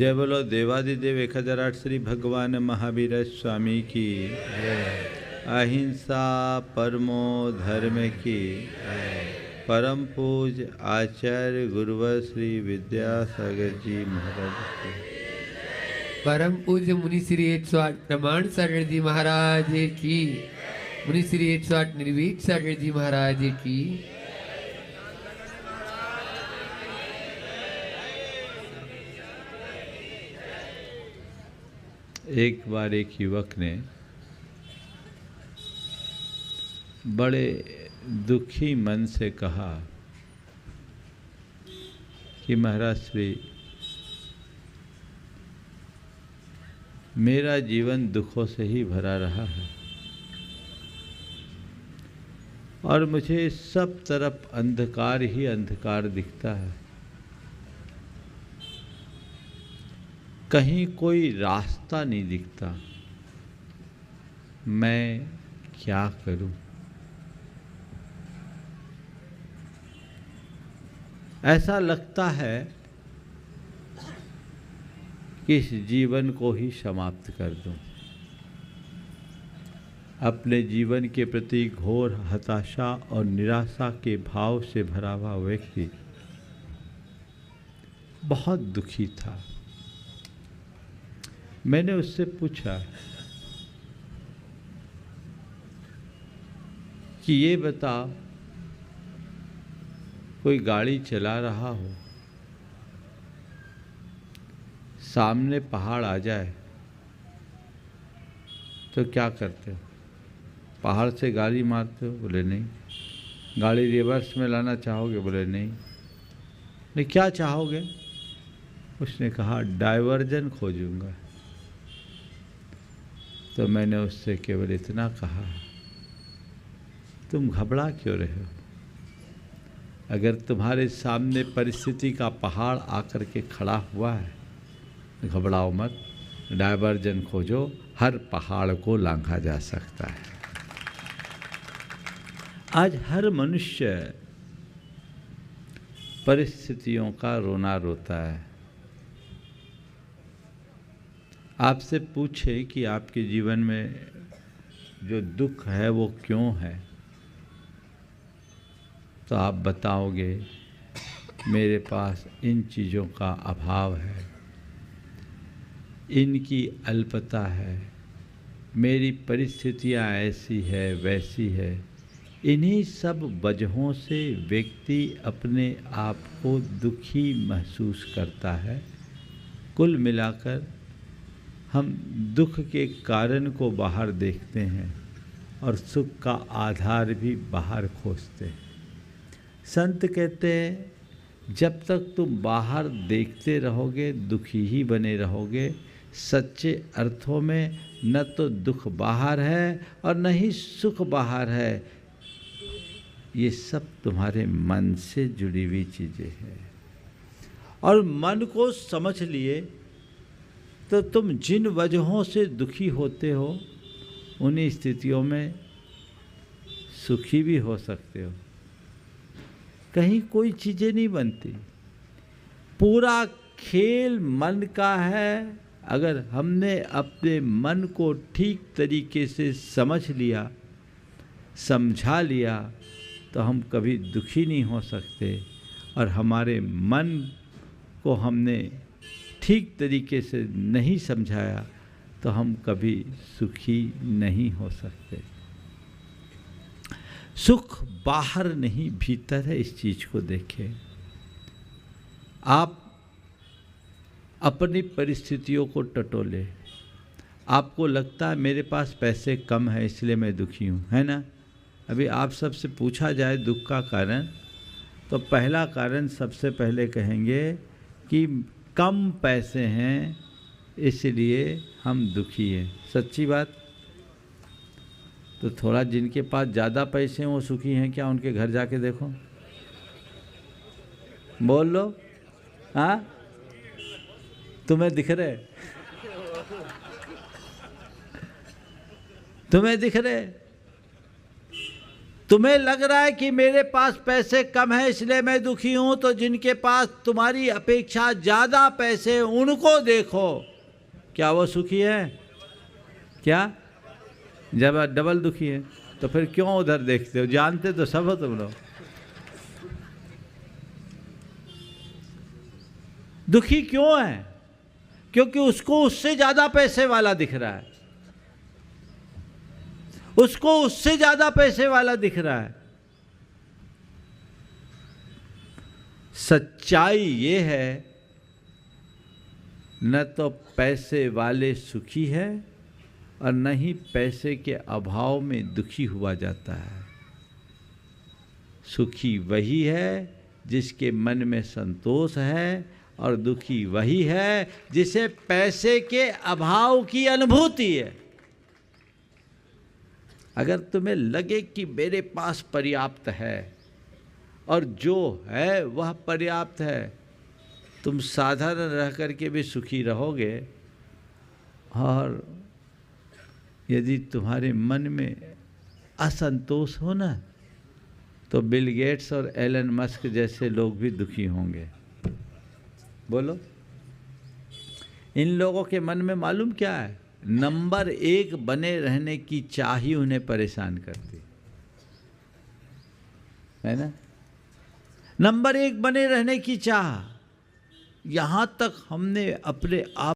जय बोलो देवादिदेव 1008 श्री भगवान महावीर स्वामी की। अहिंसा परमो धर्म की। परम पूज आचार्य गुरुवर श्री विद्यासागर जी महाराज की। परम पूज्य मुनि श्री 108 प्रमाण सागर जी महाराज की। मुनि श्री 108 निर्भीक सागर जी महाराज की। एक बार एक युवक ने बड़े दुखी मन से कहा कि महाराज श्री, मेरा जीवन दुखों से ही भरा रहा है और मुझे सब तरफ अंधकार ही अंधकार दिखता है। कहीं कोई रास्ता नहीं दिखता। मैं क्या करूं? ऐसा लगता है कि इस जीवन को ही समाप्त कर दूं। अपने जीवन के प्रति घोर हताशा और निराशा के भाव से भरा हुआ व्यक्ति बहुत दुखी था। मैंने उससे पूछा कि ये बता, कोई गाड़ी चला रहा हो, सामने पहाड़ आ जाए तो क्या करते हो? पहाड़ से गाड़ी मारते हो? बोले नहीं। गाड़ी रिवर्स में लाना चाहोगे? बोले नहीं। नहीं, क्या चाहोगे? उसने कहा डायवर्जन खोजूंगा। तो मैंने उससे केवल इतना कहा, तुम घबरा क्यों रहे हो? अगर तुम्हारे सामने परिस्थिति का पहाड़ आकर के खड़ा हुआ है, घबराओ मत, डायवर्जन खोजो, हर पहाड़ को लांघा जा सकता है। आज हर मनुष्य परिस्थितियों का रोना रोता है। आपसे पूछे कि आपके जीवन में जो दुख है वो क्यों है, तो आप बताओगे मेरे पास इन चीज़ों का अभाव है, इनकी अल्पता है, मेरी परिस्थितियाँ ऐसी है वैसी है। इन्हीं सब वजहों से व्यक्ति अपने आप को दुखी महसूस करता है। कुल मिलाकर हम दुख के कारण को बाहर देखते हैं और सुख का आधार भी बाहर खोजते हैं। संत कहते हैं, जब तक तुम बाहर देखते रहोगे दुखी ही बने रहोगे। सच्चे अर्थों में न तो दुख बाहर है और न ही सुख बाहर है। ये सब तुम्हारे मन से जुड़ी हुई चीज़ें हैं और मन को समझ लिए तो तुम जिन वजहों से दुखी होते हो उन्हीं स्थितियों में सुखी भी हो सकते हो। कहीं कोई चीज़ें नहीं बनती। पूरा खेल मन का है। अगर हमने अपने मन को ठीक तरीके से समझ लिया, समझा लिया, तो हम कभी दुखी नहीं हो सकते। और हमारे मन को हमने ठीक तरीके से नहीं समझाया तो हम कभी सुखी नहीं हो सकते। सुख बाहर नहीं भीतर है, इस चीज को देखें। आप अपनी परिस्थितियों को टटोले। आपको लगता है मेरे पास पैसे कम है इसलिए मैं दुखी हूँ, है ना? अभी आप सबसे पूछा जाए दुख का कारण, तो पहला कारण सबसे पहले कहेंगे कि कम पैसे हैं इसलिए हम दुखी हैं। सच्ची बात? तो थोड़ा जिनके पास ज़्यादा पैसे हैं वो सुखी हैं क्या? उनके घर जाके देखो, बोल लो। हाँ, तुम्हें दिख रहे? तुम्हें दिख रहे? तुम्हें लग रहा है कि मेरे पास पैसे कम है इसलिए मैं दुखी हूं, तो जिनके पास तुम्हारी अपेक्षा ज्यादा पैसे हैं, उनको देखो, क्या वो सुखी है? क्या जब डबल दुखी है? तो फिर क्यों उधर देखते हो? जानते तो सब हो तुम लोग। दुखी क्यों है? क्योंकि उसको उससे ज्यादा पैसे वाला दिख रहा है, उसको उससे ज्यादा पैसे वाला दिख रहा है। सच्चाई ये है, न तो पैसे वाले सुखी है और न ही पैसे के अभाव में दुखी हुआ जाता है। सुखी वही है जिसके मन में संतोष है, और दुखी वही है जिसे पैसे के अभाव की अनुभूति है। अगर तुम्हें लगे कि मेरे पास पर्याप्त है और जो है वह पर्याप्त है, तुम साधारण रह करके भी सुखी रहोगे। और यदि तुम्हारे मन में असंतोष हो ना, तो बिल गेट्स और एलन मस्क जैसे लोग भी दुखी होंगे। बोलो, इन लोगों के मन में मालूम क्या है? नंबर 1 बने रहने की चाह ही उन्हें परेशान करती है ना। नंबर 1 बने रहने की चाह। यहां तक हमने अपने आप